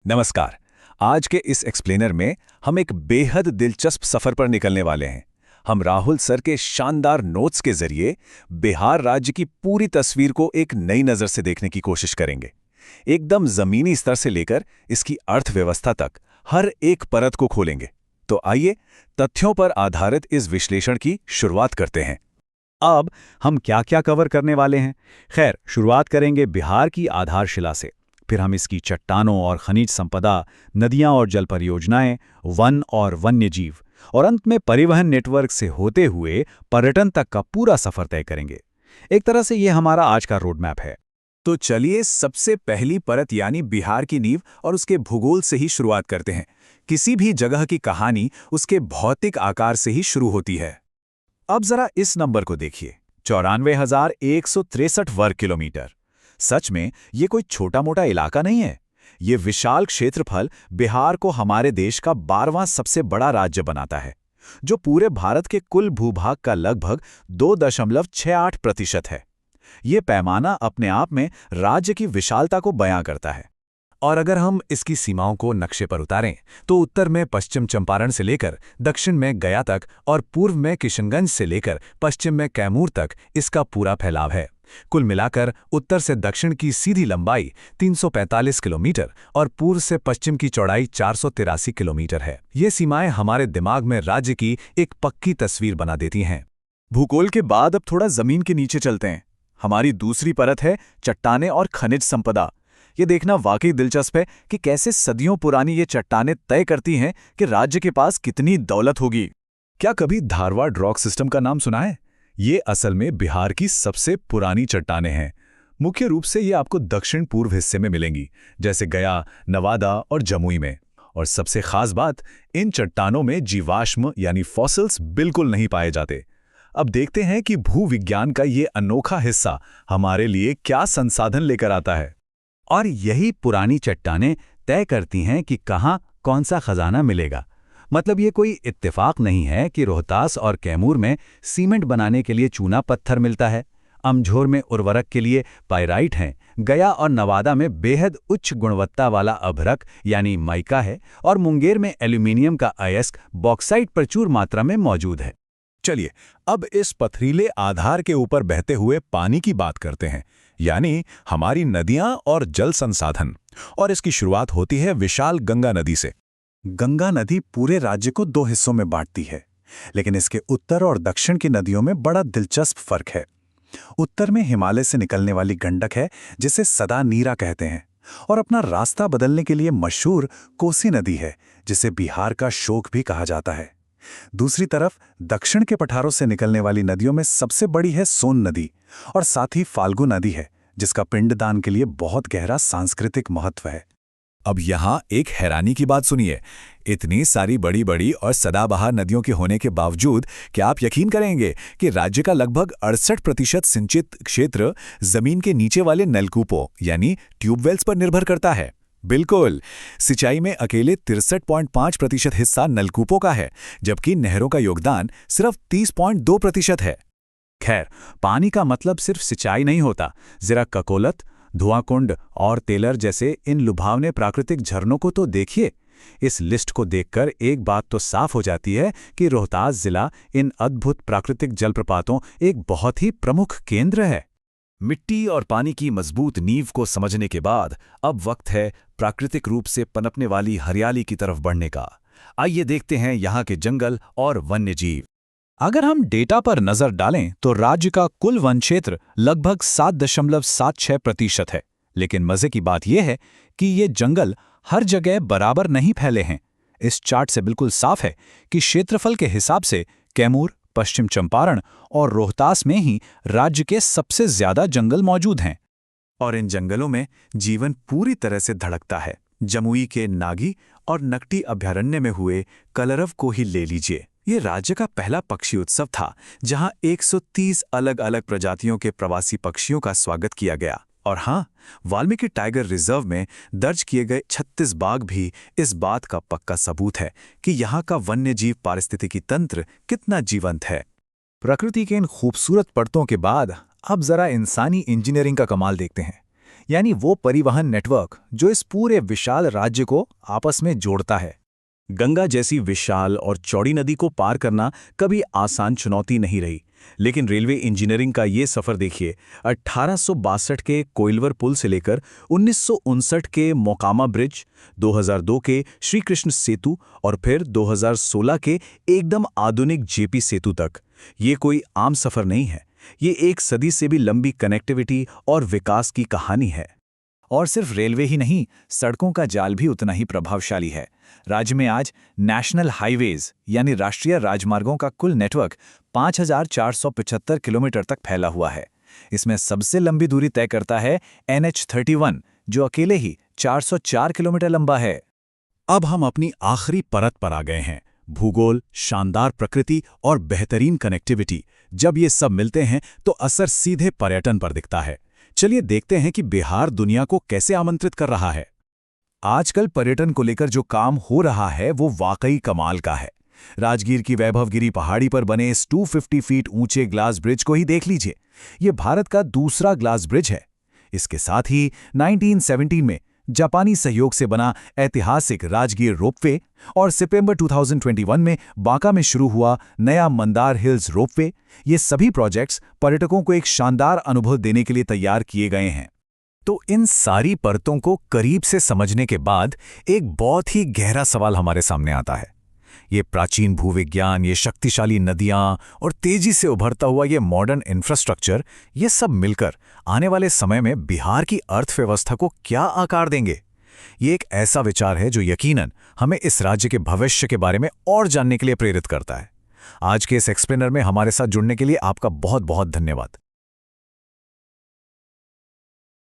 नमस्कार। आज के इस एक्सप्लेनर में हम एक बेहद दिलचस्प सफर पर निकलने वाले हैं। हम राहुल सर के शानदार नोट्स के जरिए बिहार राज्य की पूरी तस्वीर को एक नई नज़र से देखने की कोशिश करेंगे, एकदम जमीनी स्तर से लेकर इसकी अर्थव्यवस्था तक हर एक परत को खोलेंगे। तो आइए तथ्यों पर आधारित इस विश्लेषण की शुरुआत करते हैं। अब हम क्या क्या कवर करने वाले हैं? खैर, शुरुआत करेंगे बिहार की आधारशिला से। फिर हम इसकी चट्टानों और खनिज संपदा, नदियां और जल परियोजनाएं, वन और वन्य जीव, और अंत में परिवहन नेटवर्क से होते हुए पर्यटन तक का पूरा सफर तय करेंगे। एक तरह से ये हमारा आज का रोड मैप है। तो चलिए सबसे पहली परत यानी बिहार की नींव और उसके भूगोल से ही शुरुआत करते हैं। किसी भी जगह की कहानी उसके भौतिक आकार से ही शुरू होती है। अब जरा इस नंबर को देखिए, 94,163 वर्ग किलोमीटर। सच में ये कोई छोटा मोटा इलाका नहीं है। ये विशाल क्षेत्रफल बिहार को हमारे देश का 12वां सबसे बड़ा राज्य बनाता है, जो पूरे भारत के कुल भूभाग का लगभग 2.68% है। ये पैमाना अपने आप में राज्य की विशालता को बयां करता है। और अगर हम इसकी सीमाओं को नक्शे पर उतारें तो उत्तर में पश्चिम चंपारण से लेकर दक्षिण में गया तक और पूर्व में किशनगंज से लेकर पश्चिम में कैमूर तक इसका पूरा फैलाव है। कुल मिलाकर उत्तर से दक्षिण की सीधी लंबाई 345 किलोमीटर और पूर्व से पश्चिम की चौड़ाई 483 किलोमीटर है। ये सीमाएं हमारे दिमाग में राज्य की एक पक्की तस्वीर बना देती हैं। भूगोल के बाद अब थोड़ा जमीन के नीचे चलते हैं। हमारी दूसरी परत है चट्टानें और खनिज संपदा। ये देखना वाकई दिलचस्प है कि कैसे सदियों पुरानी ये चट्टानें तय करती हैं कि राज्य के पास कितनी दौलत होगी। क्या कभी धारवाड़ रॉक सिस्टम का नाम सुना है? ये असल में बिहार की सबसे पुरानी चट्टानें हैं। मुख्य रूप से ये आपको दक्षिण पूर्व हिस्से में मिलेंगी, जैसे गया, नवादा और जमुई में। और सबसे खास बात, इन चट्टानों में जीवाश्म यानी फॉसिल्स बिल्कुल नहीं पाए जाते। अब देखते हैं कि भूविज्ञान का ये अनोखा हिस्सा हमारे लिए क्या संसाधन लेकर आता है। और यही पुरानी चट्टानें तय करती हैं कि कहाँ कौन सा खजाना मिलेगा। मतलब ये कोई इत्तेफाक नहीं है कि रोहतास और कैमूर में सीमेंट बनाने के लिए चूना पत्थर मिलता है, अमझोर में उर्वरक के लिए पाइराइट हैं, गया और नवादा में बेहद उच्च गुणवत्ता वाला अभ्रक यानी माइका है, और मुंगेर में एल्यूमिनियम का अयस्क बॉक्साइट प्रचुर मात्रा में मौजूद है। चलिए अब इस पथरीले आधार के ऊपर बहते हुए पानी की बात करते हैं, यानी हमारी नदियां और जल संसाधन। और इसकी शुरुआत होती है विशाल गंगा नदी से। गंगा नदी पूरे राज्य को दो हिस्सों में बांटती है, लेकिन इसके उत्तर और दक्षिण की नदियों में बड़ा दिलचस्प फर्क है। उत्तर में हिमालय से निकलने वाली गंडक है, जिसे सदा नीरा कहते हैं, और अपना रास्ता बदलने के लिए मशहूर कोसी नदी है, जिसे बिहार का शोक भी कहा जाता है। दूसरी तरफ दक्षिण के पठारों से निकलने वाली नदियों में सबसे बड़ी है सोन नदी, और साथ ही फाल्गु नदी है, जिसका पिंडदान के लिए बहुत गहरा सांस्कृतिक महत्व है। अब यहाँ एक हैरानी की बात सुनिए। इतनी सारी बड़ी बड़ी और सदाबहार नदियों के होने के बावजूद क्या आप यकीन करेंगे कि राज्य का लगभग 68% सिंचित क्षेत्र जमीन के नीचे वाले नलकूपों यानी ट्यूबवेल्स पर निर्भर करता है? बिल्कुल, सिंचाई में अकेले 63.5% हिस्सा नलकूपों का है, जबकि नहरों का योगदान सिर्फ 30.2% है। खैर, पानी का मतलब सिर्फ सिंचाई नहीं होता। जरा ककोलत, धुआंकुंड और तेलर जैसे इन लुभावने प्राकृतिक झरनों को तो देखिए। इस लिस्ट को देखकर एक बात तो साफ हो जाती है कि रोहतास जिला इन अद्भुत प्राकृतिक जलप्रपातों एक बहुत ही प्रमुख केंद्र है। मिट्टी और पानी की मजबूत नींव को समझने के बाद अब वक्त है प्राकृतिक रूप से पनपने वाली हरियाली की तरफ बढ़ने का। आइए देखते हैं यहाँ के जंगल और वन्य जीव। अगर हम डेटा पर नजर डालें तो राज्य का कुल वन क्षेत्र लगभग 7.76% है, लेकिन मजे की बात यह है कि ये जंगल हर जगह बराबर नहीं फैले हैं। इस चार्ट से बिल्कुल साफ है कि क्षेत्रफल के हिसाब से कैमूर, पश्चिम चंपारण और रोहतास में ही राज्य के सबसे ज्यादा जंगल मौजूद हैं। और इन जंगलों में जीवन पूरी तरह से धड़कता है। जमुई के नागी और नकटी अभयारण्य में हुए कलरव को ही ले लीजिए। ये राज्य का पहला पक्षी उत्सव था, जहां 130 अलग अलग प्रजातियों के प्रवासी पक्षियों का स्वागत किया गया। और हाँ, वाल्मीकि टाइगर रिजर्व में दर्ज किए गए 36 बाघ भी इस बात का पक्का सबूत है कि यहाँ का वन्यजीव पारिस्थितिकी तंत्र कितना जीवंत है। प्रकृति के इन खूबसूरत परतों के बाद अब जरा इंसानी इंजीनियरिंग का कमाल देखते हैं। यानी वो परिवहन नेटवर्क जो इस पूरे विशाल राज्य को आपस में जोड़ता है। गंगा जैसी विशाल और चौड़ी नदी को पार करना कभी आसान चुनौती नहीं रही, लेकिन रेलवे इंजीनियरिंग का ये सफ़र देखिए। 1862 के कोइलवर पुल से लेकर 1959 के मोकामा ब्रिज, 2002 के श्री कृष्ण सेतु और फिर 2016 के एकदम आधुनिक जेपी सेतु तक। ये कोई आम सफ़र नहीं है, ये एक सदी से भी लंबी कनेक्टिविटी और विकास की कहानी है। और सिर्फ रेलवे ही नहीं, सड़कों का जाल भी उतना ही प्रभावशाली है। राज्य में आज नेशनल हाईवेज यानी राष्ट्रीय राजमार्गों का कुल नेटवर्क 5475 किलोमीटर तक फैला हुआ है। इसमें सबसे लंबी दूरी तय करता है NH31, जो अकेले ही 404 किलोमीटर लंबा है। अब हम अपनी आखिरी परत पर आ गए हैं। भूगोल, शानदार प्रकृति और बेहतरीन कनेक्टिविटी, जब ये सब मिलते हैं तो असर सीधे पर्यटन पर दिखता है। चलिए देखते हैं कि बिहार दुनिया को कैसे आमंत्रित कर रहा है। आजकल पर्यटन को लेकर जो काम हो रहा है वो वाकई कमाल का है। राजगीर की वैभवगिरी पहाड़ी पर बने इस 250 फीट ऊंचे ग्लास ब्रिज को ही देख लीजिए। ये भारत का दूसरा ग्लास ब्रिज है। इसके साथ ही 1917 में जापानी सहयोग से बना ऐतिहासिक राजगीर रोपवे और सितंबर 2021 में बांका में शुरू हुआ नया मंदार हिल्स रोपवे, ये सभी प्रोजेक्ट्स पर्यटकों को एक शानदार अनुभव देने के लिए तैयार किए गए हैं। तो इन सारी परतों को करीब से समझने के बाद एक बहुत ही गहरा सवाल हमारे सामने आता है। ये प्राचीन भूविज्ञान, ये शक्तिशाली नदियां और तेजी से उभरता हुआ ये मॉडर्न इंफ्रास्ट्रक्चर, ये सब मिलकर आने वाले समय में बिहार की अर्थव्यवस्था को क्या आकार देंगे? ये एक ऐसा विचार है जो यकीनन हमें इस राज्य के भविष्य के बारे में और जानने के लिए प्रेरित करता है। आज के इस एक्सप्लेनर में हमारे साथ जुड़ने के लिए आपका बहुत बहुत धन्यवाद।